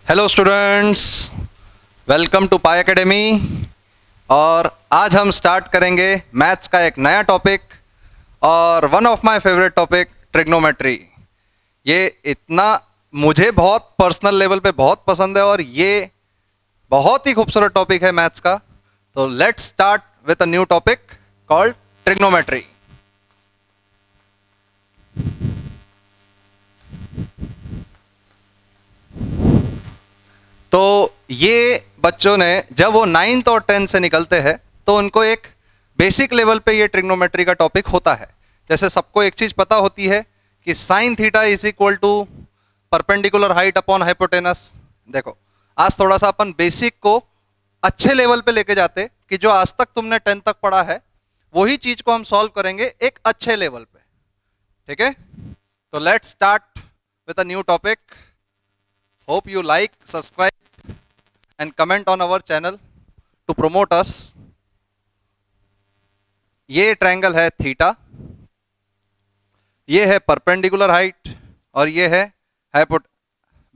Hello students, welcome to pi academy. और आज हम स्टार्ट करेंगे मैथ्स का एक नया टॉपिक और one of my favourite topic trigonometry. ये इतना मुझे बहुत पर्सनल लेवल पे बहुत पसंद है और ये बहुत ही खूबसूरत टॉपिक है मैथ्स का। तो let's start with a new topic called trigonometry. तो ये बच्चों ने जब वो 9th और 10th से निकलते हैं तो उनको एक बेसिक लेवल पे ये ट्रिग्नोमेट्री का टॉपिक होता है। जैसे सबको एक चीज पता होती है कि sine theta is equal to perpendicular height upon hypotenuse. देखो, आज थोड़ा सा अपन बेसिक को अच्छे लेवल पे लेके जाते कि जो आज तक तुमने 10th तक पढ़ा है वही चीज को हम सॉल्व करेंगे एक अच्छे लेवल पे। ठीक है, तो let's start with a new topic. Hope you like, subscribe and comment on our channel to promote us। ये ट्रायंगल है थीटा, ये है परपेंडिकुलर हाइट और ये है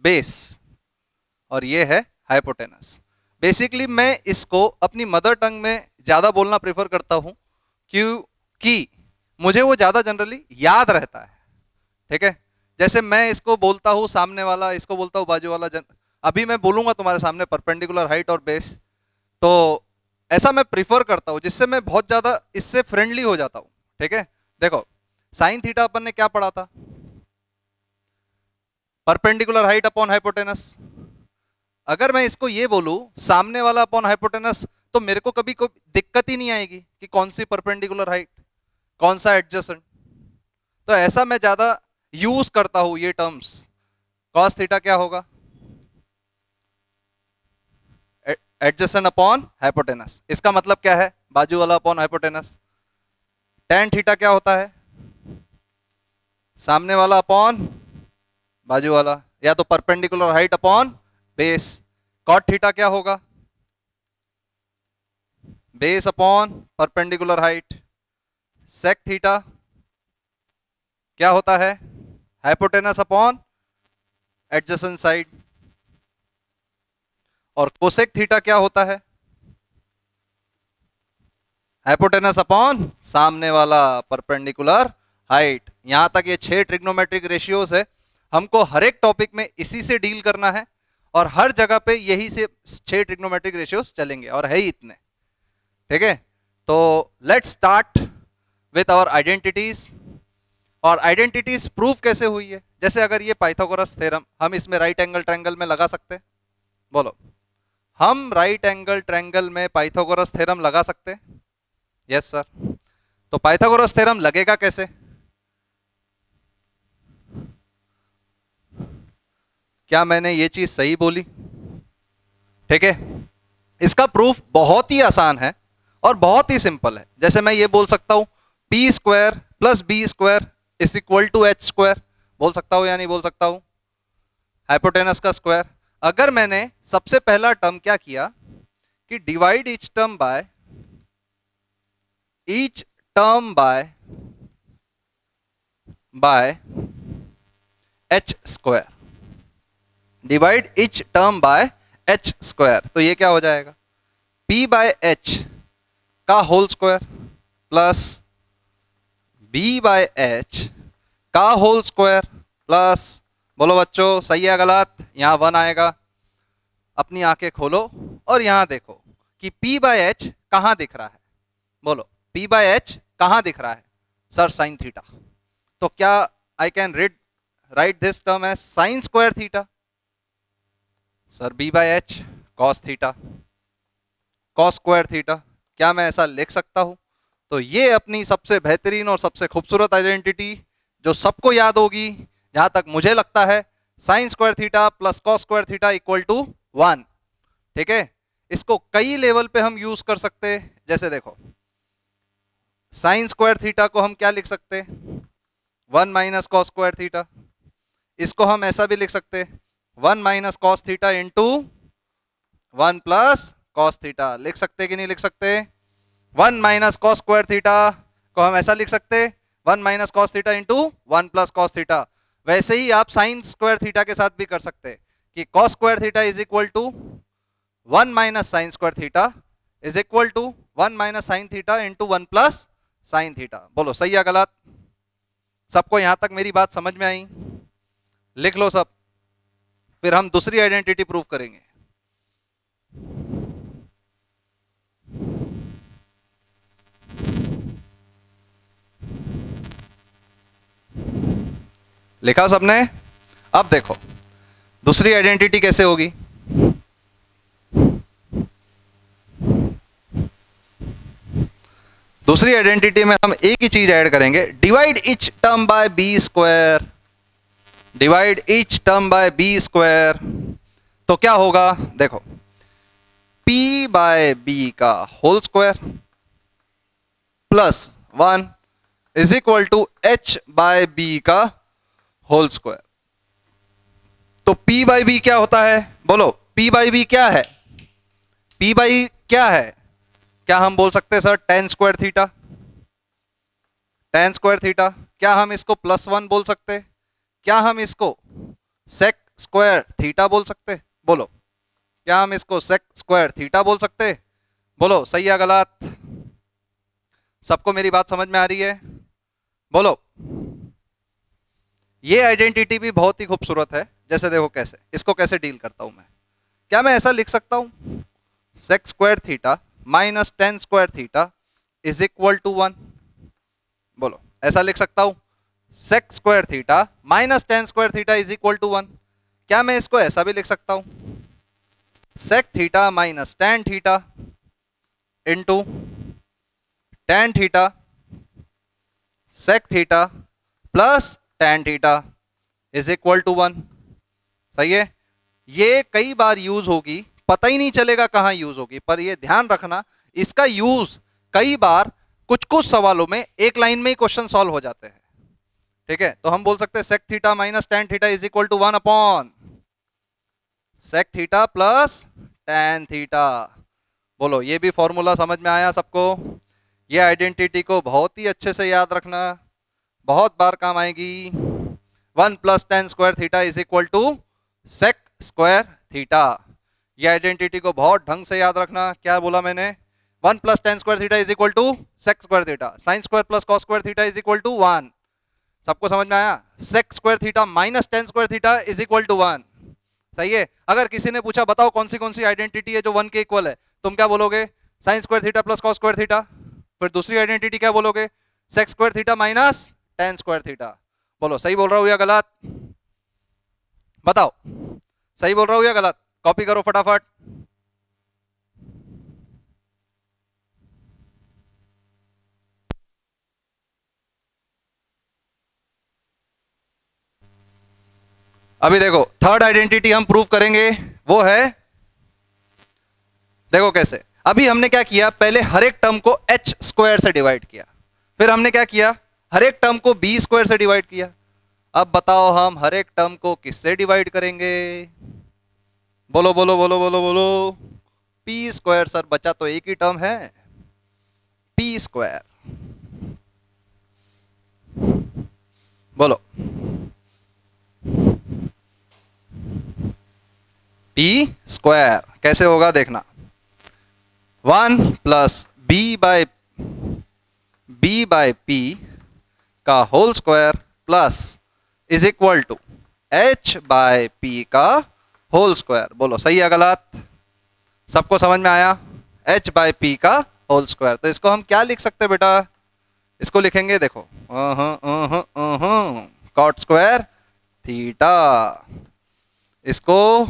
बेस और ये है हाइपोटेनस। बेसिकली मैं इसको अपनी मदर टंग में ज़्यादा बोलना प्रेफर करता हूँ क्योंकि मुझे वो ज़्यादा जनरली याद रहता है। ठीक है, जैसे मैं इसको बोलता हूँ सामने वाला, इसको बोलता हूँ बाजू वाला। अभी मैं बोलूंगा तुम्हारे सामने परपेंडिकुलर हाइट और बेस, तो ऐसा मैं प्रीफर करता हूं जिससे मैं बहुत ज्यादा इससे फ्रेंडली हो जाता हूं। ठीक है, देखो साइन थीटा अपन ने क्या पढ़ा था, परपेंडिकुलर हाइट अपॉन हाइपोटेनस। अगर मैं इसको ये बोलूं सामने वाला अपॉन हाइपोटेनस तो मेरे को कभी कोई दिक्कत ही नहीं आएगी कि कौन सी परपेंडिकुलर हाइट, कौन सा एडजेसेंट। तो ऐसा मैं ज्यादा यूज करता हूं ये टर्म्स। कॉस थीटा क्या होगा, एडजेसेंट अपॉन हाइपोटेनस। इसका मतलब क्या है, बाजू वाला अपॉन हाइपोटेनस। टेन थीटा क्या होता है, सामने वाला अपॉन बाजू वाला, या तो perpendicular height upon base. Cot theta क्या होगा, base upon perpendicular height. Sec theta क्या होता है, हाइपोटेनस अपॉन एडजेसेंट साइड। और कोसेक थीटा क्या होता है, हाइपोटेनस अपॉन सामने वाला परपेंडिकुलर हाइट। यहां तक ये 6 ट्रिग्नोमेट्रिक रेशियोज है। हमको हर एक टॉपिक में इसी से डील करना है और हर जगह पे यही से 6 ट्रिग्नोमेट्रिक रेशियोज चलेंगे और है ही इतने। ठीक है, तो let's start with our identities. और आइडेंटिटीज प्रूफ कैसे हुई है, जैसे अगर ये पाइथागोरस थ्योरम हम इसमें राइट एंगल ट्रायंगल में लगा सकते हैं। बोलो, हम राइट एंगल ट्रायंगल में पाइथागोरस थ्योरम लगा सकते हैं? Yes sir. तो पाइथागोरस थ्योरम लगेगा कैसे, क्या मैंने ये चीज सही बोली? ठीक है, इसका प्रूफ बहुत ही आसान है और बहुत ही सिंपल है। जैसे मैं ये बोल सकता हूं P square plus B square is equal to H square. बोल सकता हूं या नहीं बोल सकता हूं, हाइपोटेनस का स्क्वायर। अगर मैंने सबसे पहला टर्म क्या किया कि divide each term by H square, divide each term by H square, तो ये क्या हो जाएगा, p बाय एच का whole square plus b by H का होल स्क्वायर प्लस, बोलो बच्चों सही है गलत, यहां 1 आएगा। अपनी आंखें खोलो और यहां देखो कि p बाय एच कहां दिख रहा है। बोलो p बाय एच कहां दिख रहा है, सर साइन थीटा। तो क्या I can write this term as sine square theta. Sir b by H cos theta, cos square theta, क्या मैं ऐसा लिख सकता हूं? तो ये अपनी सबसे बेहतरीन और सबसे खूबसूरत आइडेंटिटी जो सबको याद होगी, जहां तक मुझे लगता है, sine square theta plus cos square theta equal to 1। ठीक है, इसको कई लेवल पे हम यूज कर सकते हैं। जैसे देखो, साइन स्क्वायर थीटा को हम क्या लिख सकते हैं, 1 माइनस कॉस स्क्वायर थीटा। इसको हम ऐसा भी लिख सकते हैं 1 minus cos theta into 1 plus cos theta. लिख सकते कि नहीं लिख सकते? 1 माइनस कॉस स्क्वायर थीटा को हम ऐसा लिख सकते 1 minus cos theta into 1 plus cos theta. वैसे ही आप साइन स्क्वायर थीटा के साथ भी कर सकते हैं कि cos square theta is equal to 1 minus sine square theta is equal to 1 minus sine theta into 1 plus sine theta. बोलो सही या गलत? सबको यहां तक मेरी बात समझ में आई? लिख लो सब, फिर हम दूसरी आइडेंटिटी प्रूव करेंगे। लिखा सबने? अब देखो दूसरी आइडेंटिटी कैसे होगी। दूसरी आइडेंटिटी में हम एक ही चीज ऐड करेंगे, divide each term by B square, divide each term by B square. तो क्या होगा देखो, p बाय बी का whole square plus 1 is equal to h by B का होल स्क्वायर। तो p बाई बी क्या होता है? बोलो p बाई बी क्या है? p बाई क्या है? क्या हम बोल सकते हैं sir ten square theta? Ten square theta. क्या हम इसको +1 बोल सकते? क्या हम इसको सेक स्क्वायर थीटा बोल सकते? बोलो क्या हम इसको सेक स्क्वायर थीटा बोल सकते? बोलो सही या गलत? सबको मेरी बात समझ में आ रही है? बोलो। ये आइडेंटिटी भी बहुत ही खूबसूरत है। जैसे देखो कैसे, इसको कैसे डील करता हूं मैं। क्या मैं ऐसा लिख सकता हूं, sec square theta minus tan square theta is equal to 1? बोलो ऐसा लिख सकता हूं, sec square theta minus tan square theta is equal to 1। क्या मैं इसको ऐसा भी लिख सकता हूं, sec theta minus tan theta into tan theta sec theta plus tan theta is equal to 1? सही है। ये कई बार यूज होगी, पता ही नहीं चलेगा कहां यूज होगी, पर ये ध्यान रखना इसका यूज कई बार कुछ कुछ सवालों में एक लाइन में ही क्वेश्चन सॉल्व हो जाते हैं। ठीक है, तो हम बोल सकते हैं sec theta minus tan theta is equal to 1 upon sec theta plus tan theta. बोलो ये भी फॉर्मूला समझ में आया सबको? ये आइडेंटिटी को बहुत ही अच्छे से याद रखना, बहुत बार काम आएगी। 1 plus tan square theta is equal to sec square theta. ये आइडेंटिटी को बहुत ढंग से याद रखना। क्या बोला मैंने? 1 plus tan square theta is equal to sec square theta, sine square plus cos square theta is equal to 1। सबको समझ में आया? Sec square theta minus tan square theta is equal to 1। सही है। अगर किसी ने पूछा बताओ कौन सी आइडेंटिटी है जो 1 के इक्वल है, तुम क्या बोलोगे? Sine square theta plus cos square theta. फिर दूसरी आइडेंटिटी क्या बोलोगे? Sec square theta minus tan square theta. बोलो सही बोल रहा हूं या गलत? बताओ सही बोल रहा हूं या गलत? कॉपी करो फटाफट। अभी देखो थर्ड आइडेंटिटी हम प्रूव करेंगे, वो है देखो कैसे। अभी हमने क्या किया, पहले हर एक टर्म को h स्क्वायर से डिवाइड किया, फिर हमने क्या किया, हर एक टर्म को b स्क्वायर से डिवाइड किया। अब बताओ हम हर एक टर्म को किससे डिवाइड करेंगे? बोलो बोलो बोलो बोलो बोलो। p square. सर बचा तो एक ही टर्म है, p स्क्वायर। बोलो p स्क्वायर कैसे होगा देखना। 1 प्लस b बाय p का whole square plus is equal to h by p का होल स्क्वायर। बोलो सही है गलत? सबको समझ में आया? h बाय p का होल स्क्वायर। तो इसको हम क्या लिख सकते हैं बेटा? इसको लिखेंगे देखो कॉट स्क्वायर थीटा, इसको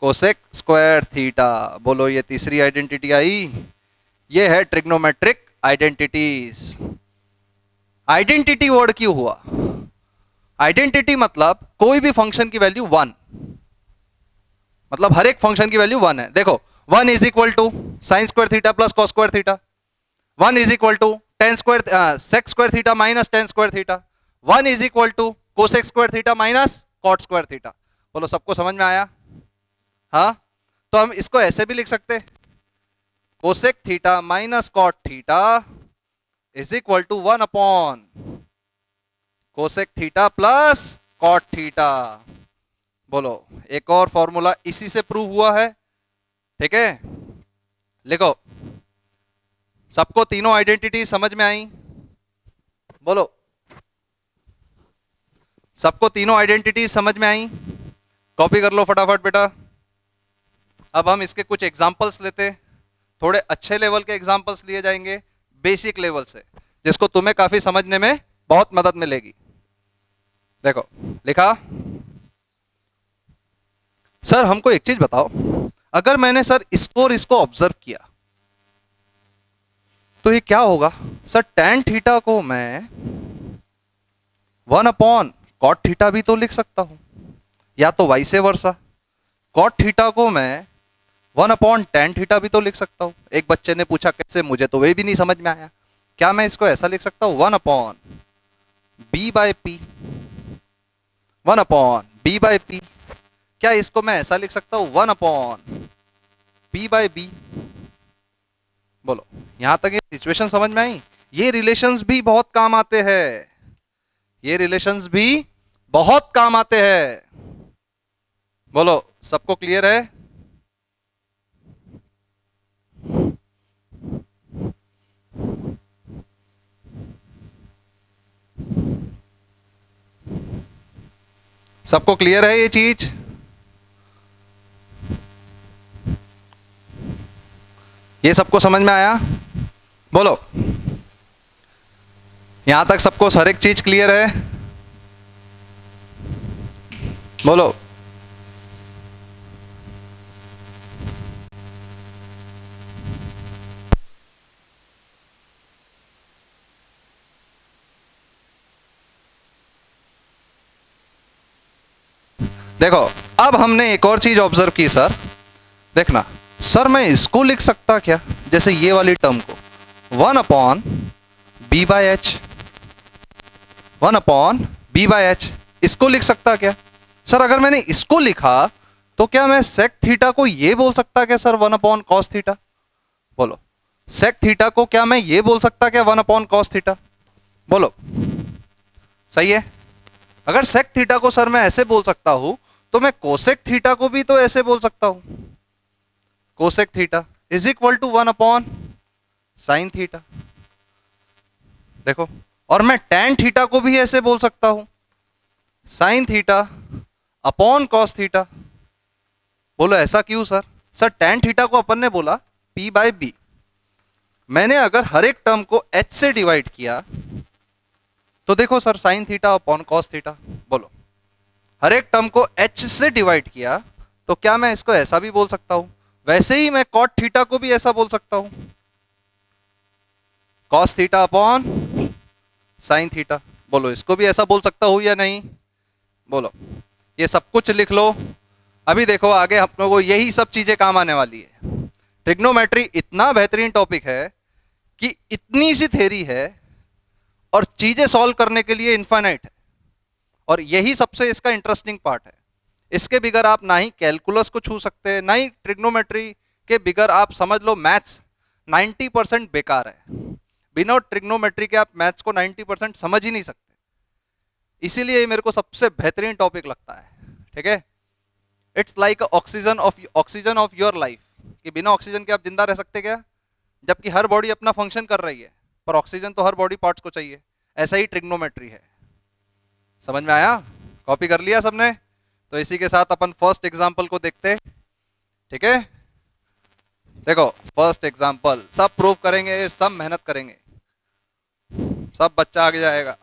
कोसेक स्क्वायर थीटा। बोलो ये तीसरी आइडेंटिटी आई, ये है ट्रिग्नोमेट्रिक आइडेंटिटीज। आइडेंटिटी वर्ड क्यों हुआ? आइडेंटिटी मतलब कोई भी फंक्शन की वैल्यू 1, मतलब हर एक फंक्शन की वैल्यू 1 है। देखो 1 is equal to sine square theta plus cos square theta, 1 is equal to tan square sec square theta minus tan square theta, 1 is equal to cosec square theta minus cot square theta. बोलो सबको समझ में आया? हाँ, तो हम इसको ऐसे भी लिख सकते, cosec theta minus cot theta is equal to 1 upon cosec theta plus cot theta. बोलो, एक और फॉर्मूला इसी से प्रूव हुआ है। ठीक है, लिखो। सबको तीनों आइडेंटिटी समझ में आई? बोलो, सबको तीनों आइडेंटिटी समझ में आई? कॉपी कर लो फटाफट बेटा। अब हम इसके कुछ एग्जांपल्स लेते, थोड़े अच्छे लेवल के एग्जांपल्स लिए जाएंगे, बेसिक लेवल से, जिसको तुम्हें काफी समझने में बहुत मदद मिलेगी। देखो, लिखा। सर हमको एक चीज बताओ, अगर मैंने सर इसको और इसको ऑब्जर्व किया तो ये क्या होगा? सर tan थीटा को मैं 1 अपॉन कॉट थीटा भी तो लिख सकता हूं, या तो वाइसे वर्सा। कॉट थीटा को मैं 1 अपॉन tan थीटा भी तो लिख सकता हूं। एक बच्चे ने पूछा कैसे, मुझे तो वे भी नहीं समझ में आया। क्या मैं इसको ऐसा लिख सकता हूं? 1 upon b by P, 1 upon b by P. क्या इसको मैं ऐसा लिख सकता हूं? 1 अपॉन p बाय b। बोलो, यहां तक ये सिचुएशन समझ में आई? ये रिलेशंस भी बहुत काम आते हैं, ये रिलेशंस भी बहुत काम आते हैं। बोलो, सबको क्लियर है? सबको क्लियर है ये चीज? ये सबको समझ में आया? बोलो, यहां तक सबको हर एक चीज क्लियर है? बोलो। देखो, अब हमने एक और चीज ऑब्जर्व की सर। देखना सर, मैं इसको लिख सकता क्या, जैसे ये वाली टर्म को 1 upon B by H, 1 upon B by H, इसको लिख सकता क्या? सर अगर मैंने इसको लिखा तो क्या मैं सेक थीटा को ये बोल सकता क्या सर 1 अपॉन कॉस थीटा? बोलो, सेक थीटा को क्या मैं ये बोल सकता क्या 1 अपॉन कॉस थीटा? बोलो, सही है? अगर सेक थीटा को सर मैं ऐसे बोल सकता हूं तो मैं कोसेक थीटा को भी तो ऐसे बोल सकता हूं, cosec theta is equal to 1 upon sine theta. देखो, और मैं टैन थीटा को भी ऐसे बोल सकता हूं, sine theta upon cos theta. बोलो ऐसा क्यों सर? सर टैन थीटा को अपन ने बोला p बाय बी, मैंने अगर हर एक टर्म को h से डिवाइड किया तो देखो sir sine theta upon cos theta. बोलो, हर एक टर्म को h से डिवाइड किया तो क्या मैं इसको ऐसा भी बोल सकता हूं? वैसे ही मैं कॉट थीटा को भी ऐसा बोल सकता हूं, cos theta upon sine theta. बोलो, इसको भी ऐसा बोल सकता हूं या नहीं? बोलो, ये सब कुछ लिख लो। अभी देखो आगे हम लोगों को यही सब चीजें काम आने वाली है। ट्रिग्नोमेट्री इतना बेहतरीन टॉपिक है कि इतनी सी थ्योरी है और चीजें सॉल्व करने के लिए इनफाइनाइट है, और यही सबसे इसका इंटरेस्टिंग पार्ट है। इसके बिगर आप ना ही कैलकुलस को छू सकते, ना ही ट्रिग्नोमेट्री के बिगर आप समझ लो मैथ्स 90% बेकार है। बिना ट्रिग्नोमेट्री के आप मैथ्स को 90% समझ ही नहीं सकते। इसीलिए मेरे को सबसे बेहतरीन टॉपिक लगता है। ठीक है, it's like oxygen of your life, कि बिना ऑक्सीजन के आप जिंदा रह सकते क्या? जबकि हर बॉडी अपना फंक्शन कर रही है, पर ऑक्सीजन तो हर बॉडी पार्ट्स को चाहिए। ऐसा ही ट्रिग्नोमेट्री है। समझ में आया? कॉपी कर लिया सबने? तो इसी के साथ अपन फर्स्ट एग्जांपल को देखते। ठीक है, देखो फर्स्ट एग्जांपल, सब प्रूव करेंगे, सब मेहनत करेंगे, सब बच्चा आगे जाएगा।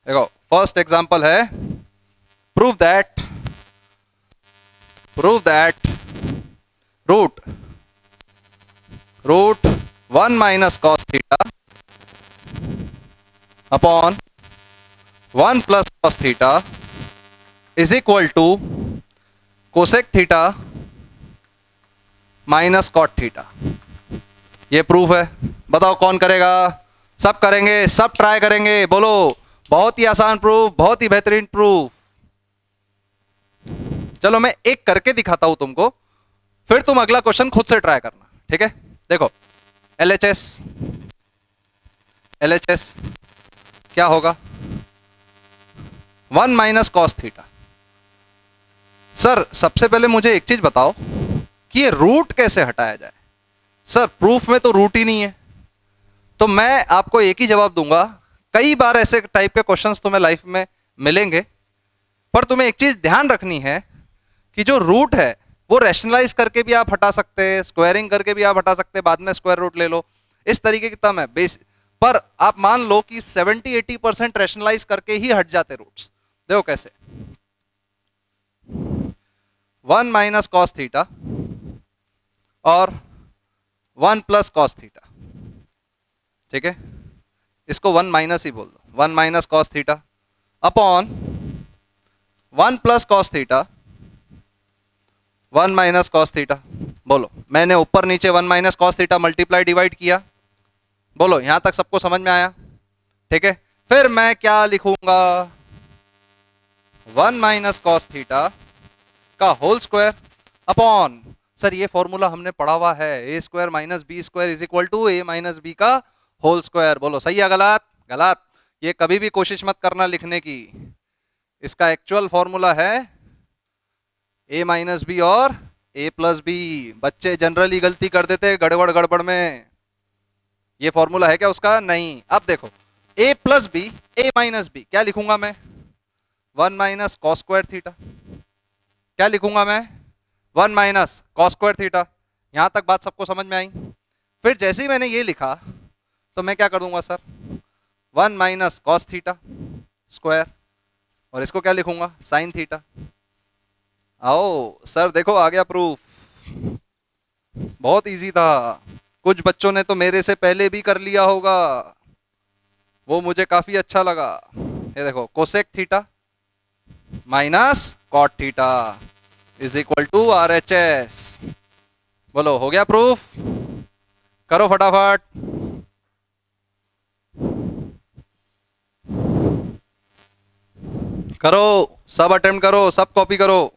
देखो फर्स्ट एग्जांपल है, prove that root 1 minus cos theta upon 1 plus cos theta is equal to cosec theta minus cot theta. ये प्रूफ है। बताओ कौन करेगा? सब करेंगे, सब ट्राई करेंगे। बोलो, बहुत ही आसान प्रूफ, बहुत ही बेहतरीन प्रूफ। चलो मैं एक करके दिखाता हूं तुमको, फिर तुम अगला क्वेश्चन खुद से ट्राई करना। ठीक है, देखो LHS, LHS क्या होगा, 1 माइनस कॉस थीटा। सर सबसे पहले मुझे एक चीज बताओ कि ये रूट कैसे हटाया जाए। सर प्रूफ में तो रूट ही नहीं है, तो मैं आपको एक ही जवाब दूंगा। कई बार ऐसे टाइप के क्वेश्चंस तुम्हें लाइफ में मिलेंगे, पर तुम्हें एक चीज ध्यान रखनी है कि जो रूट है वो रैशनलाइज करके भी आप हटा सकते हैं, स्क्वायरिंग करके भी आप हटा सकते हैं, बाद में स्क्वायर रूट ले लो, इस तरीके की टर्म है बेस। पर आप मान लो कि 70-80% रैशनलाइज करके ही हट जाते रूट्स। देखो कैसे, 1 माइनस कॉस थीटा और 1 प्लस कॉस थीटा, ठीक है, इसको 1 माइनस ही बोल दो, 1 minus cos theta upon 1 plus cos theta, 1 minus cos theta. बोलो, मैंने ऊपर नीचे 1 minus cos theta multiply divide किया, बोलो यहां तक सबको समझ में आया, ठीक है। फिर मैं क्या लिखूंगा, 1 माइनस कॉस थीटा का होल स्क्वायर अपॉन, सर ये फॉर्मूला हमने पढ़ा हुआ है, a square minus B square is equal to a minus b का होल स्क्वायर। बोलो सही है गलत, गलत। ये कभी भी कोशिश मत करना लिखने की, इसका एक्चुअल फॉर्मूला है ए माइनस बी और ए प्लस बी। बच्चे जनरली गलती कर देते गड़बड़ गड़बड़ में, ये फॉर्मूला है क्या उसका, नहीं। अब देखो ए प्लस बी, ए माइनस बी, क्या लिखूंगा मैं, 1 माइनस कॉस स्क्वायर थीटा, क्या लिखूंगा मैं, 1 माइनस कॉस स्क्वायर थीटा। यहां तक बात सबको समझ में आई। फिर जैसे ही मैंने ये लिखा तो मैं क्या कर दूंगा sir, 1 minus cos theta square, और इसको क्या लिखूंगा, साइन थीटा। आओ सर देखो आ गया प्रूफ, बहुत इजी था। कुछ बच्चों ने तो मेरे से पहले भी कर लिया होगा, वो मुझे काफी अच्छा लगा। ये देखो cosec theta minus cot theta is equal to RHS। बोलो हो गया प्रूफ, करो फटाफट। करो, सब अटेम्प्ट करो, सब कॉपी करो।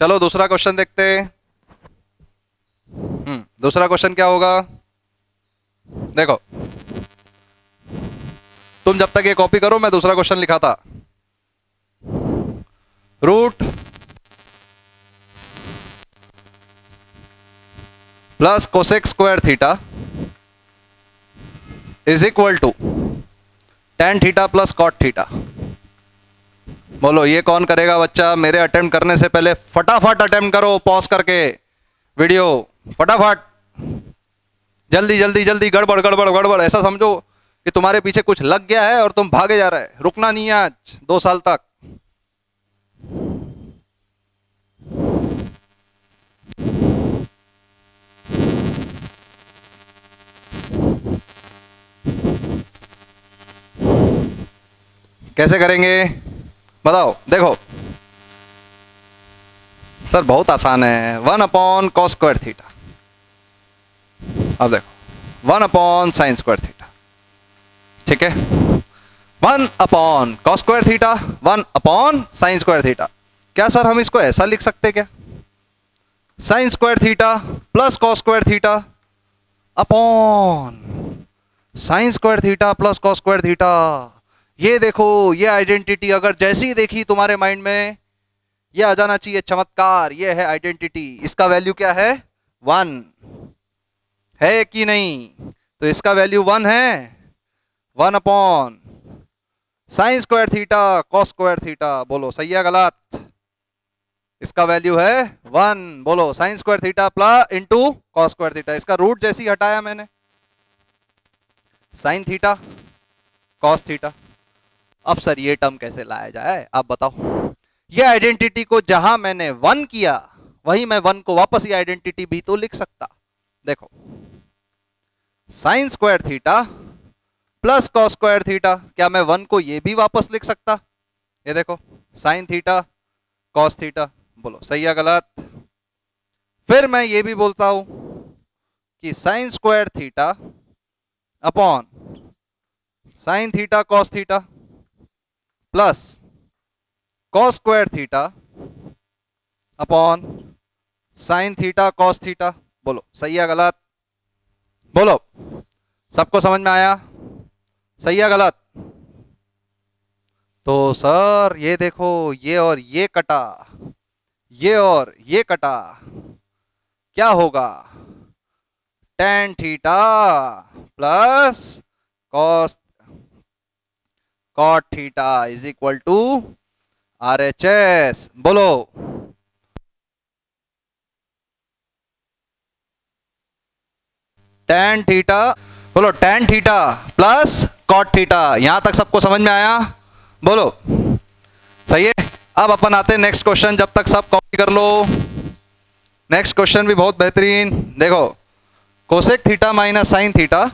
चलो दूसरा क्वेश्चन देखते हैं। दूसरा क्वेश्चन क्या होगा, देखो तुम जब तक ये कॉपी करो मैं दूसरा क्वेश्चन लिखा था। Root plus cosec square theta is equal to tan theta plus cot theta. बोलो ये कौन करेगा बच्चा, मेरे अटेम्प्ट करने से पहले फटाफट अटेम्प्ट करो, पॉज करके वीडियो, फटाफट, जल्दी जल्दी जल्दी, गड़बड़ गड़बड़ गड़बड़, ऐसा समझो कि तुम्हारे पीछे कुछ लग गया है और तुम भागे जा रहे हैं, रुकना नहीं है आज 2 साल तक। कैसे करेंगे बताओ, देखो सर बहुत आसान है, 1 अपॉन कॉस स्क्वायर थीटा, अब देखो 1 अपॉन साइन स्क्वायर थीटा, ठीक है, 1 upon cos square theta, 1 upon sign square theta. क्या सर हम इसको ऐसा लिख सकते क्या, sign square theta plus cos square theta upon sine square theta plus cos square theta. ये देखो ये आइडेंटिटी अगर जैसी ही देखी तुम्हारे माइंड में ये आ जाना चाहिए चमत्कार, ये है आइडेंटिटी। इसका वैल्यू क्या है, 1 है कि नहीं, तो इसका वैल्यू 1 है, 1 upon sign square theta cos square theta. बोलो सही है गलत, इसका वैल्यू है 1। बोलो sign square theta plus into cos square theta, इसका रूट जैसी हटाया मैंने, साइन थीटा कॉस थीटा। अब सर ये टर्म कैसे लाया जाए आप बताओ, ये आइडेंटिटी को जहां मैंने 1 किया वहीं मैं 1 को वापस ये आइडेंटिटी भी तो लिख सकता। देखो sign square theta plus cos square theta, क्या मैं 1 को ये भी वापस लिख सकता, ये देखो साइन थीटा कॉस थीटा। बोलो सही है गलत। फिर मैं ये भी बोलता हूं कि sign square theta upon sine theta cos theta plus cos square theta upon sine theta cos theta. बोलो सही है गलत? बोलो, सबको समझ में आया? सही है गलत? तो सर ये देखो, ये और ये कटा, ये और ये कटा, क्या होगा? tan theta plus cos cot theta is equal to RHS। बोलो, tan थीटा, बोलो tan theta plus cot theta. यहां तक सबको समझ में आया? बोलो सही है। अब अपन आते हैं नेक्स्ट क्वेश्चन, जब तक सब कॉपी कर लो। नेक्स्ट क्वेश्चन भी बहुत बेहतरीन, देखो cosec theta minus sine theta,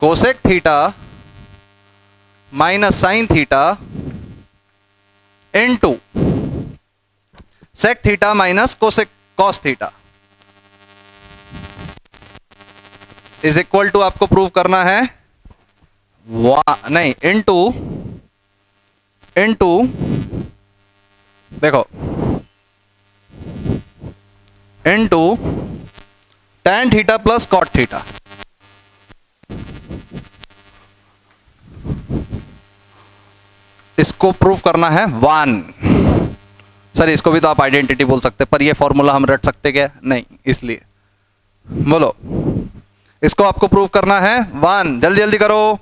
cosec theta minus sine theta into sec theta minus cosec cos theta is equal to, आपको प्रूव करना है नहीं, इनटू इनटू, देखो into tan theta plus cot theta. इसको प्रूफ करना है 1। सर इसको भी तो आप आइडेंटिटी बोल सकते, पर ये फॉर्मूला हम रट सकते क्या? नहीं, इसलिए बोलो इसको आपको प्रूफ करना है 1। जल्दी जल्दी करो,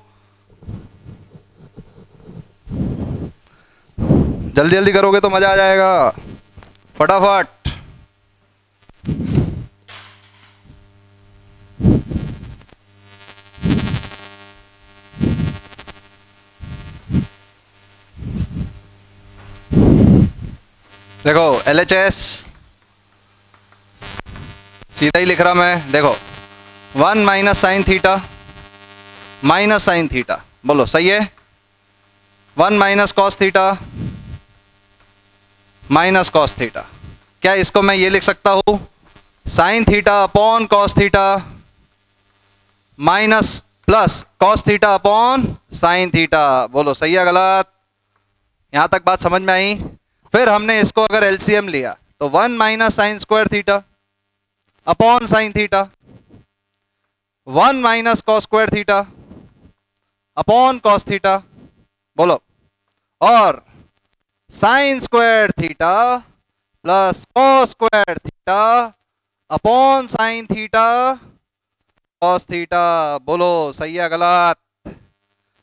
जल्दी जल्दी करोगे तो मजा आ जाएगा, फटाफट। देखो LHS सीधा ही लिख रहा मैं, देखो 1 minus sine theta minus sine theta, बोलो सही है? 1 minus cos theta minus cos theta. क्या इसको मैं ये लिख सकता हूं, sine theta upon cos theta minus plus cos theta upon sine theta. बोलो सही है गलत? यहां तक बात समझ में आई? फिर हमने इसको अगर एलसीएम लिया तो 1 minus sine square theta upon sine theta, 1 minus cos square theta upon cos theta, बोलो, और sign square theta plus cos square theta upon sine theta cos theta. बोलो सही है गलत?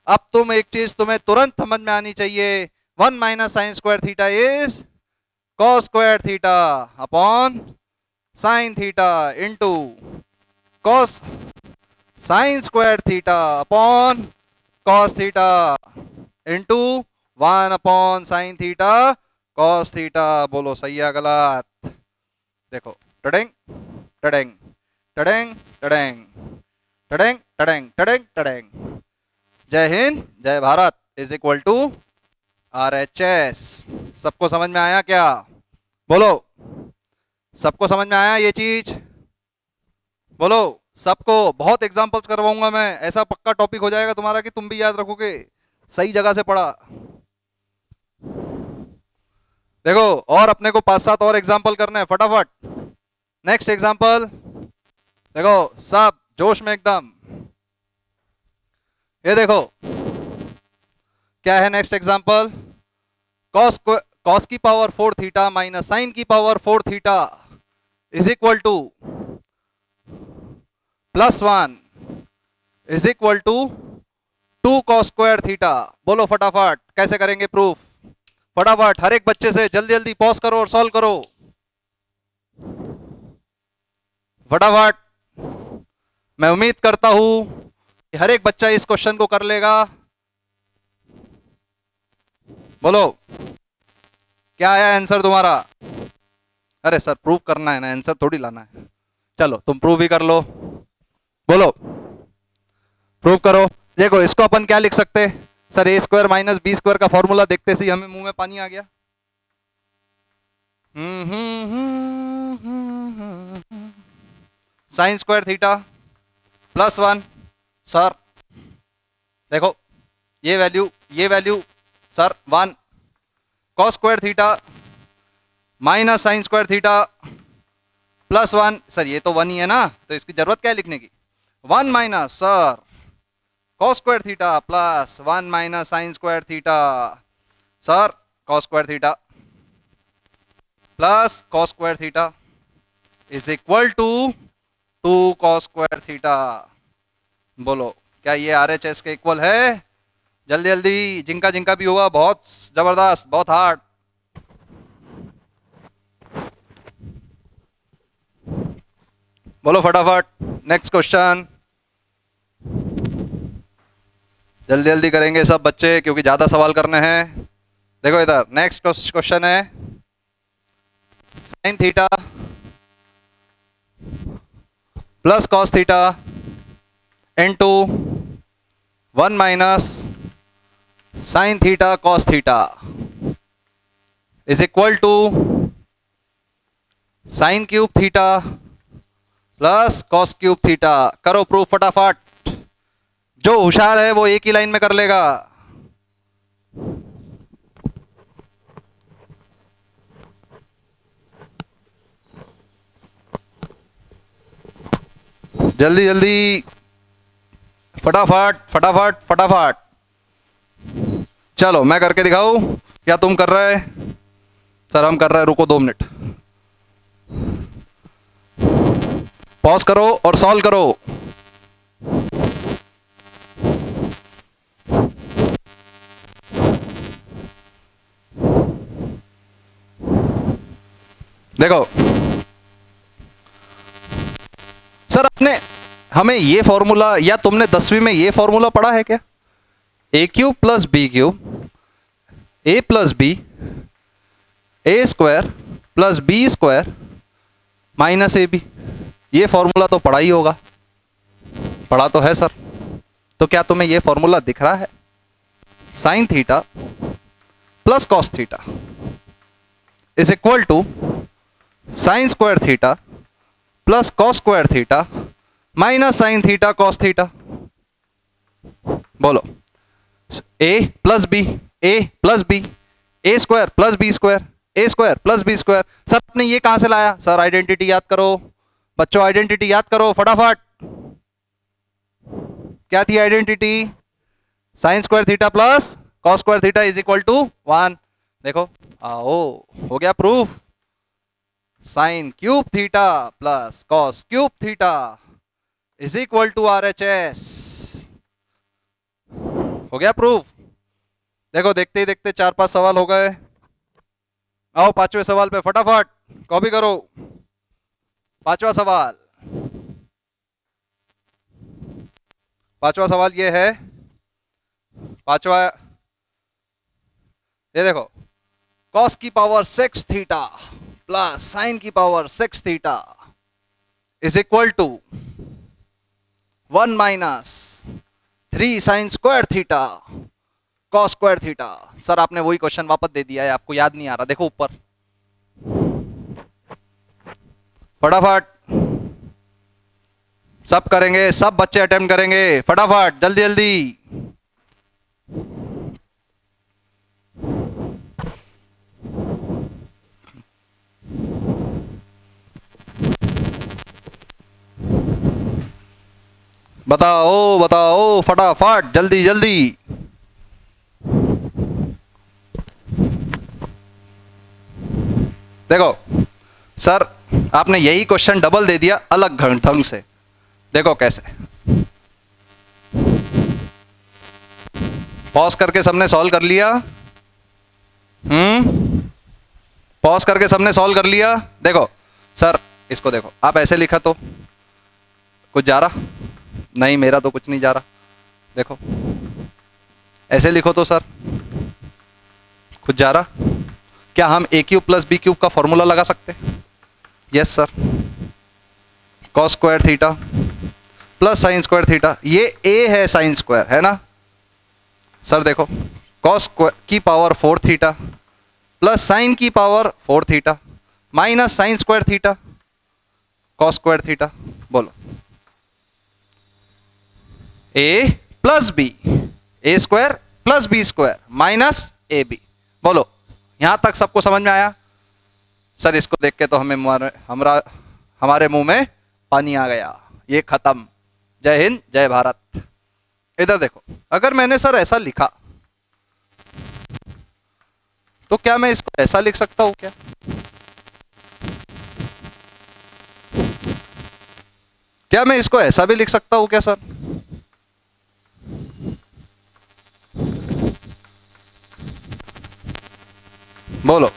अब तुम एक चीज तुम्हें तुरंत समझ में आनी चाहिए, 1 minus sine square theta is cos square theta upon sine theta into cos sine square theta upon cos theta into 1 upon sine theta cos theta. बोलो सही है गलत? देखो टडेंग टडेंग टडेंग टडेंग टडेंग टडेंग टडेंग टडेंग। जय हिंद जय Bharat is equal to RHS। सबको समझ में आया क्या? बोलो सबको समझ में आया ये चीज? बोलो सबको। बहुत एग्जांपल्स करवाऊंगा मैं, ऐसा पक्का टॉपिक हो जाएगा तुम्हारा कि तुम भी याद रखोगे, सही जगह से पढ़ा। देखो और अपने को 5-7 और एग्जांपल करने हैं फटाफट। नेक्स्ट एग्जांपल देखो, सब जोश में एकदम। ये देखो क्या है नेक्स्ट एग्जांपल, कॉस की पावर 4 थीटा माइनस साइन की power 4 theta is equal to +1 is equal to 2 cos square theta. बोलो फटाफट कैसे करेंगे प्रूफ? फटाफट हर एक बच्चे से जल्दी जल्दी पॉज करो और सॉल्व करो फटाफट। मैं उम्मीद करता हूं कि हर एक बच्चा इस क्वेश्चन को कर लेगा। बोलो क्या आया आंसर तुम्हारा? अरे सर प्रूफ करना है ना, आंसर थोड़ी लाना है। चलो तुम प्रूफ ही कर लो, बोलो प्रूफ करो। देखो इसको अपन क्या लिख सकते, sir a square minus B square का फॉर्मूला देखते से हमें मुंह में पानी आ गया। साइन स्क्वायर थीटा +1, सर देखो ये value sir 1, cos square theta minus sine square theta +1, sir ये तो 1 ही है ना, तो इसकी जरूरत क्या है लिखने की। 1 minus sir cos square theta plus 1 minus sine square theta, sir cos square theta plus cos square theta is equal to 2 cos square theta. बोलो क्या ये RHS के इक्वल है। जल्दी जल्दी, जिनका जिनका भी हुआ बहुत जबरदस्त, बहुत हार्ड। बोलो फटाफट नेक्स्ट क्वेश्चन। जल्दी जल्दी करेंगे सब बच्चे क्योंकि ज्यादा सवाल करने हैं। देखो इधर नेक्स्ट क्वेश्चन है sine theta plus cos theta into 1 minus sine theta cos theta is equal to sine cube theta plus cos cube theta. करो प्रूफ फटाफट, जो होशियार है वो एक ही लाइन में कर लेगा। जल्दी जल्दी, फटाफट फटाफट फटाफट। चलो मैं करके दिखाऊं या तुम कर रहे? सर हम कर रहे हैं, रुको 2 मिनट, पॉज करो और सॉल्व करो। देखो सर आपने हमें ये फॉर्मूला या तुमने 10वीं में ये फॉर्मूला पढ़ा है क्या? A cube plus b cube a plus b a square plus B square minus a b, ये फॉर्मूला तो पढ़ा ही होगा। पढ़ा तो है सर, तो क्या तुम्हें ये फॉर्मूला दिख रहा है? Sine theta plus cos theta is equal to sine square theta plus cos square theta minus sine theta cos theta. बोलो a plus b a plus b a square plus B square a square plus B square. Sir आपने ये कहां से लाया? Sir identity याद करो बच्चों, identity याद करो फटाफट। क्या थी identity? Sine square theta plus cos square theta is equal to 1। देखो आओ, हो गया proof. Sine cube theta plus cos cube theta is equal to RHS। हो गया प्रूफ। देखो देखते ही देखते 4-5 सवाल हो गए। आओ 5वें सवाल पे फटाफट कॉपी करो। 5वां सवाल, 5वां सवाल ये है। 5वां ये देखो, कॉस की पावर 6 थीटा प्लस साइन की power 6 theta is equal to 1 minus 3 sine square theta cos square theta. Sir आपने वही क्वेश्चन वापस दे दिया है, आपको याद नहीं आ रहा। देखो ऊपर फटाफट सब करेंगे, सब बच्चे अटेम्प्ट करेंगे फटाफट जल्दी जल्दी। बताओ बताओ फटाफट जल्दी जल्दी। देखो सर आपने यही क्वेश्चन डबल दे दिया अलग ढंग से। देखो कैसे, पॉज करके सबने सॉल्व कर लिया। पॉज करके सबने सॉल्व कर लिया। देखो सर इसको देखो, आप ऐसे लिखा तो कुछ जा रहा नहीं, मेरा तो कुछ नहीं जा रहा। देखो ऐसे लिखो तो सर कुछ जा रहा। क्या हम ए क्यूब प्लस बी क्यूब का फॉर्मूला लगा सकते? Yes sir. Cos square theta plus sine square theta, ये ए है साइन स्क्वायर है ना सर। देखो कॉस की पावर 4 थीटा प्लस साइन की power 4 theta minus sine square theta cos square theta. बोलो a plus b a square plus B square minus a b. बोलो यहां तक सबको समझ में आया? सर इसको देख के तो हमारा हमारे मुंह में पानी आ गया, ये खत्म। जय हिंद, जय भारत। इधर देखो, अगर मैंने सर ऐसा लिखा तो क्या मैं इसको ऐसा लिख सकता हूं क्या? क्या मैं इसको ऐसा भी लिख सकता हूं क्या सर? बोलो,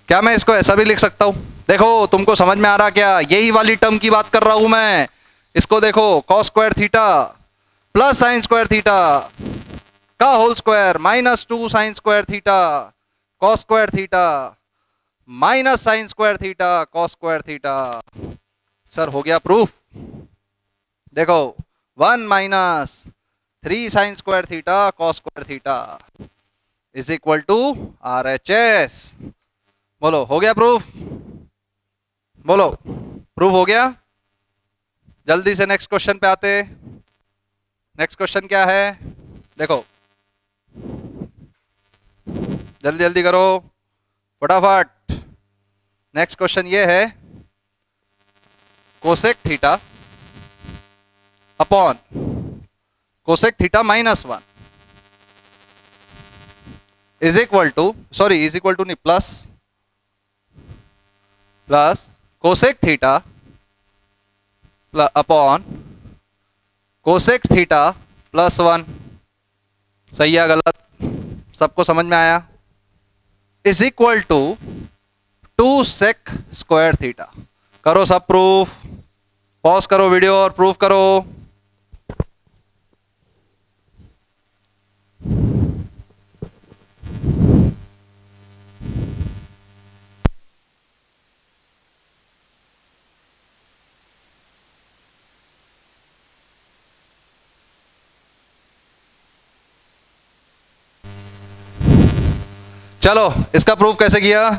क्या मैं इसको ऐसा भी लिख सकता हूं? देखो, तुमको समझ में आ रहा क्या? यही वाली टर्म की बात कर रहा हूं मैं। इसको देखो, cos square theta plus sine square theta का whole square minus 2 sine square theta cos square theta minus sine square theta cos square theta. Sir हो गया प्रूफ? देखो, 1 minus 3 sine square theta cos square theta is equal to RHS। बोलो, हो गया proof? बोलो, proof हो गया? जल्दी से नेक्स्ट क्वेश्चन पे आते। नेक्स्ट क्वेश्चन क्या है? देखो, जल्दी जल्दी करो, फटाफट। नेक्स्ट क्वेश्चन ये है, cosec theta upon cosec theta minus 1 is equal to, sorry is equal to नहीं, plus cosec theta upon cosec theta plus 1। सही या गलत? सबको समझ में आया? Is equal to 2 sec square theta. करो सब प्रूफ, पॉज करो वीडियो और प्रूफ करो। चलो, इसका प्रूफ कैसे किया?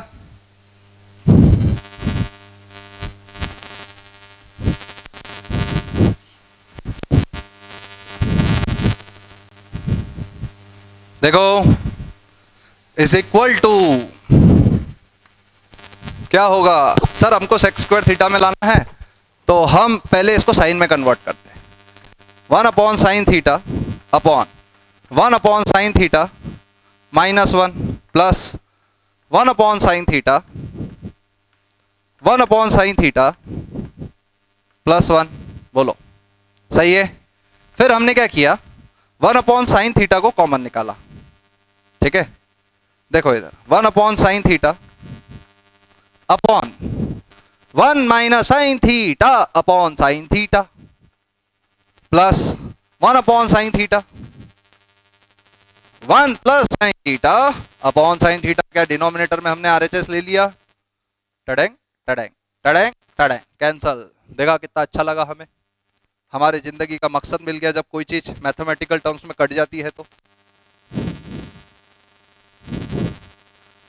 देखो, इज इक्वल टू क्या होगा सर? हमको सेक स्क्वायर थीटा में लाना है, तो हम पहले इसको साइन में कन्वर्ट करते हैं। 1 upon sine theta upon 1 upon sine theta minus 1 plus 1 upon sine theta 1 upon sine theta plus 1। बोलो, सही है? फिर हमने क्या किया, 1 अपॉन साइन थीटा को कॉमन निकाला। ठीक है, देखो इधर 1 upon sine theta upon 1 minus sine theta upon sine theta plus 1 upon sine theta 1 plus sine theta upon sine theta. क्या डिनोमिनेटर में हमने RHS ले लिया? टडेंग टडेंग टडेंग टडेंग, कैंसल। देखा कितना अच्छा लगा हमें? हमारे जिंदगी का मकसद मिल गया जब कोई चीज मैथमेटिकल टर्म्स में कट जाती है तो।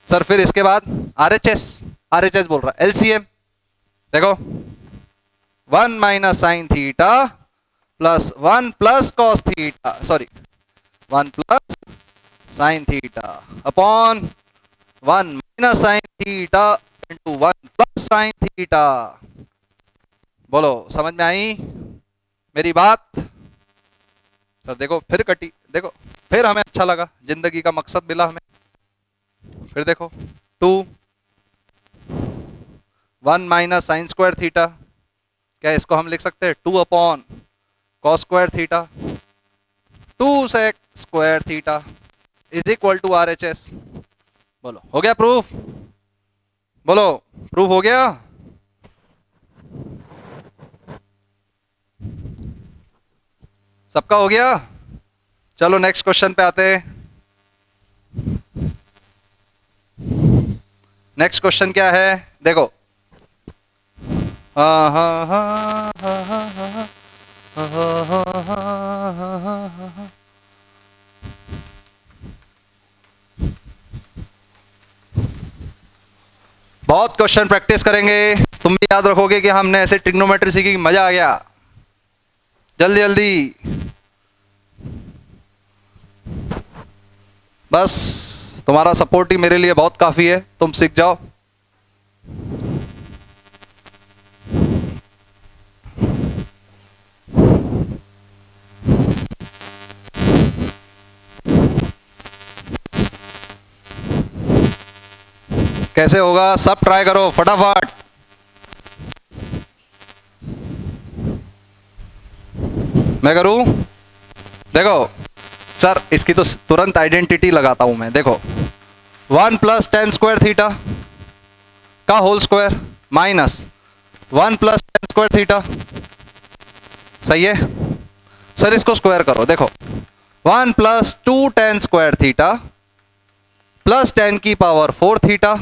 सर फिर इसके बाद RHS बोल रहा है, LCM देखो, 1 minus sine theta plus 1 plus cos theta, sorry 1 plus sine theta upon 1 minus sine theta into 1 plus sine theta. बोलो, समझ में आई मेरी बात? सर देखो फिर कटी, देखो फिर हमें अच्छा लगा, जिंदगी का मकसद मिला हमें। फिर देखो 2 1 माइनस साइन स्क्वायर थीटा, क्या इसको हम लिख सकते हैं 2 upon cos square theta 2 sec square theta is equal to RHS। बोलो, हो गया प्रूफ? बोलो, प्रूफ हो गया? सबका हो गया? चलो नेक्स्ट क्वेश्चन पे आते हैं। नेक्स्ट क्वेश्चन क्या है? देखो, बहुत क्वेश्चन प्रैक्टिस करेंगे, तुम भी याद रखोगे कि हमने ऐसे ट्रिग्नोमेट्री सीखी, मजा आ गया। जल्दी जल्दी, बस तुम्हारा सपोर्ट ही मेरे लिए बहुत काफी है, तुम सीख जाओ। कैसे होगा सब ट्राई करो फटाफट। मैं करूं? देखो सर इसकी तो तुरंत आइडेंटिटी लगाता हूं मैं। देखो 1 प्लस टेन स्क्वायर थीटा का whole square minus 1 plus tan square theta, सही है सर। इसको स्क्वायर करो। देखो 1 plus 2 tan square theta plus 10 की power 4 theta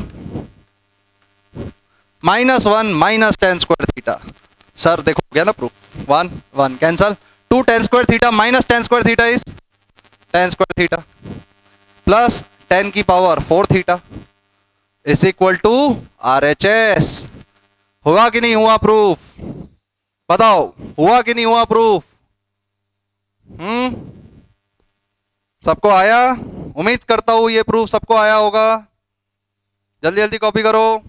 minus 1 minus tan square theta. Sir देखो हो गया ना proof. 1 1 cancel, 2 tan square theta minus tan square theta is tan square theta plus 10 की power 4 theta is equal to RHS। हुआ कि नहीं हुआ प्रूफ? बताओ हुआ कि नहीं हुआ प्रूफ? सबको आया? उम्मीद करता हूं ये प्रूफ सबको आया होगा। जल्दी जल्दी कॉपी करो।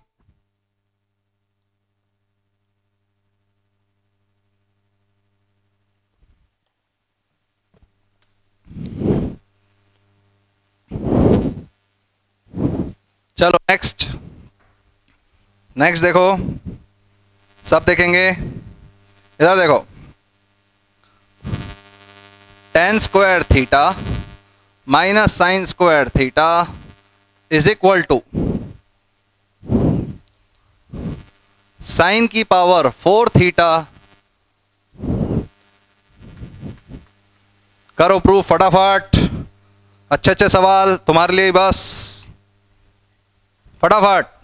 चलो नेक्स्ट नेक्स्ट देखो, सब देखेंगे। इधर देखो tan square theta minus sine square theta is equal to sine की पावर 4 थीटा। करो प्रूफ फटाफट, अच्छे अच्छे सवाल तुम्हारे लिए बस, फटाफट।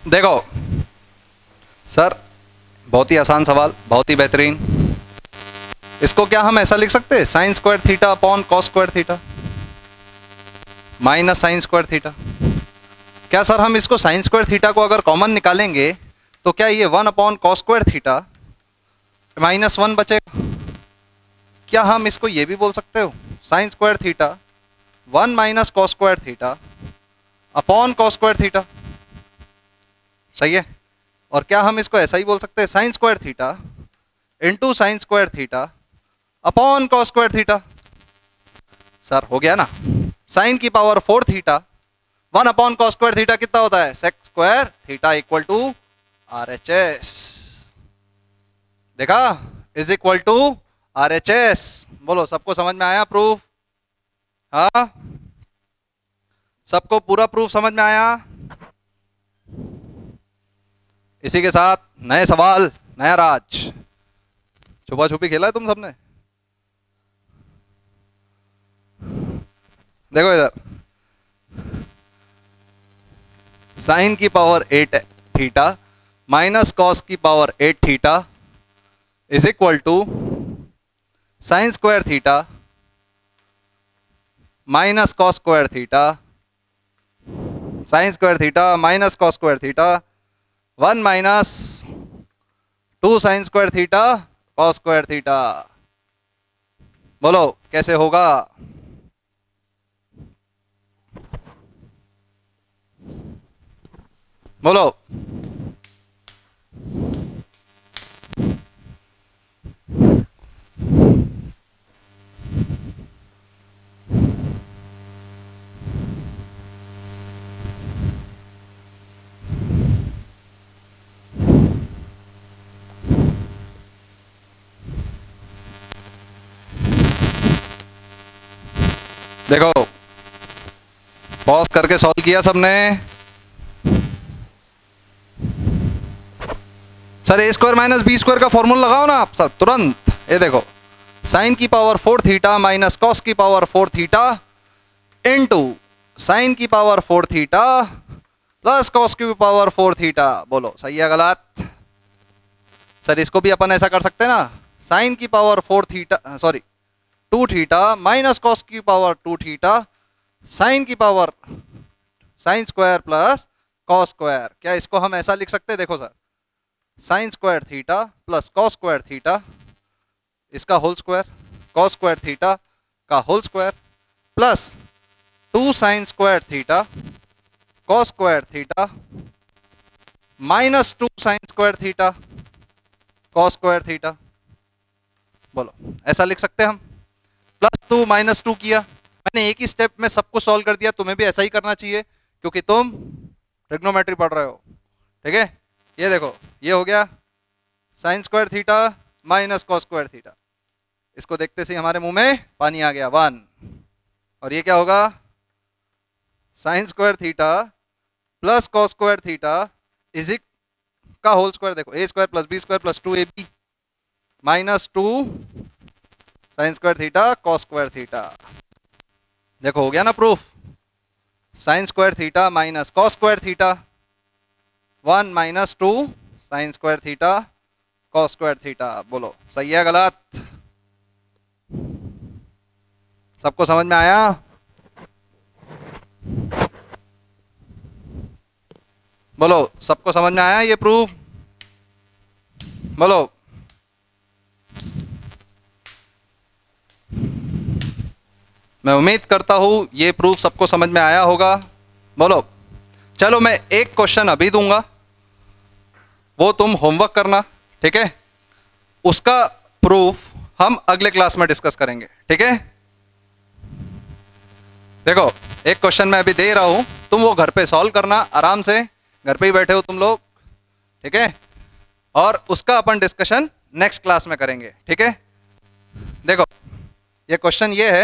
देखो सर बहुत ही आसान सवाल, बहुत ही बेहतरीन। इसको क्या हम ऐसा लिख सकते हैं sine square theta upon cos square theta minus sine square theta. क्या सर हम इसको साइन स्क्वायर थीटा को अगर कॉमन निकालेंगे तो क्या ये 1 upon cos square theta minus 1 बचेगा? क्या हम इसको ये भी बोल सकते हो sign square theta 1 minus cos square theta upon cos square theta, सही है। और क्या हम इसको ऐसा ही बोल सकते हैं sine square theta into sine square theta upon cos square theta? Sir हो गया ना, साइन की power 4 theta 1 upon cos square theta कितना होता है sec square theta equal to RHS। देखा इज इक्वल टू RHS। बोलो सबको समझ में आया प्रूफ? हाँ सबको पूरा प्रूफ समझ में आया? इसी के साथ नए सवाल, नया राज। छुपा छुपी खेला है तुम सबने? देखो इधर साइन की पावर 8 थीटा माइनस कॉस की power 8 theta is equal to sine square theta minus cos square theta, sine square theta minus cos square theta 1 minus 2 sine square theta cos square theta. बोलो कैसे होगा? बोलो देखो pause करके solve किया सबने? Sir ए square minus B square का formula लगाओ ना आप सब तुरंत। ये देखो साइन की पावर 4 थीटा माइनस कॉस की पावर 4 थीटा इनटू साइन की पावर 4 थीटा प्लस कॉस की पावर 4 थीटा। बोलो सही है गलत? सर इसको भी अपन ऐसा कर सकते हैं ना, साइन की power 4 theta sorry 2 theta minus cos की पावर 2 थीटा साइन की power sine square plus cos square. क्या इसको हम ऐसा लिख सकते हैं? देखो sir, sine square theta plus cos square theta इसका whole square, cos square theta का whole square plus 2 sine square theta cos square theta minus 2 sine square theta cos square theta. बोलो, ऐसा लिख सकते हैं हम? +2 -2 किया, मैंने एक ही स्टेप में सबको सॉल्व कर दिया, तुम्हें भी ऐसा ही करना चाहिए क्योंकि तुम ट्रिग्नोमेट्री पढ़ रहे हो। ठीक है, ये देखो, ये हो गया sign square theta minus cos square theta. इसको देखते से हमारे मुंह में पानी आ गया 1। और ये क्या होगा? Sine square theta plus cos square theta is का होल स्क्वायर। देखो, a square plus B square plus 2ab minus 2 sine square theta cos square theta. देखो, हो गया ना proof? Sine square theta minus cos square theta 1 minus 2 sine square theta cos square theta. बोलो, सही है गलत? सबको समझ में आया? बोलो, सबको समझ में आया ये प्रूफ? बोलो। मैं उम्मीद करता हूं ये प्रूफ सबको समझ में आया होगा। बोलो। चलो, मैं एक क्वेश्चन अभी दूंगा, वो तुम होमवर्क करना, ठीक है? उसका प्रूफ हम अगले क्लास में डिस्कस करेंगे, ठीक है? देखो, एक क्वेश्चन मैं अभी दे रहा हूं, तुम वो घर पे सॉल्व करना आराम से, घर पे ही बैठे हो तुम लोग, ठीक है? और उसका अपन डिस्कशन नेक्स्ट क्लास में करेंगे, ठीक है? देखो, ये क्वेश्चन ये है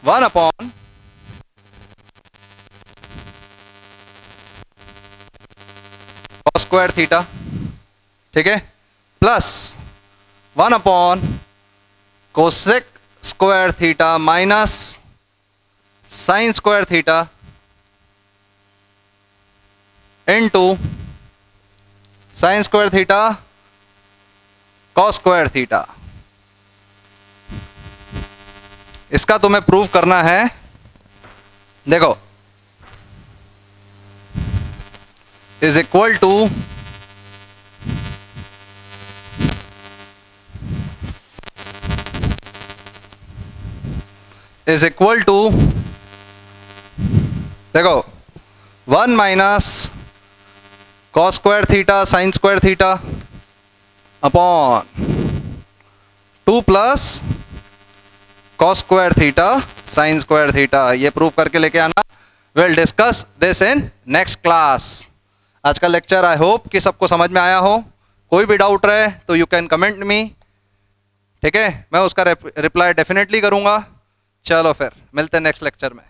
1 अपॉन कॉस स्क्वायर थीटा, ठीक है, plus 1 upon cosec square theta minus sine square theta into sine square theta cos square theta. इसका तुम्हें प्रूव करना है। देखो, इज इक्वल टू देखो 1 minus cos square theta sine square theta upon 2 plus cos square theta sine square theta. ये prove करके लेके आना। Will discuss this in next class. आज का लेक्चर आई होप कि सबको समझ में आया हो। कोई भी डाउट रहे तो यू कैन कमेंट मी, ठीक है? मैं उसका रिप्लाई डेफिनेटली करूंगा। चलो फिर मिलते हैं नेक्स्ट लेक्चर में।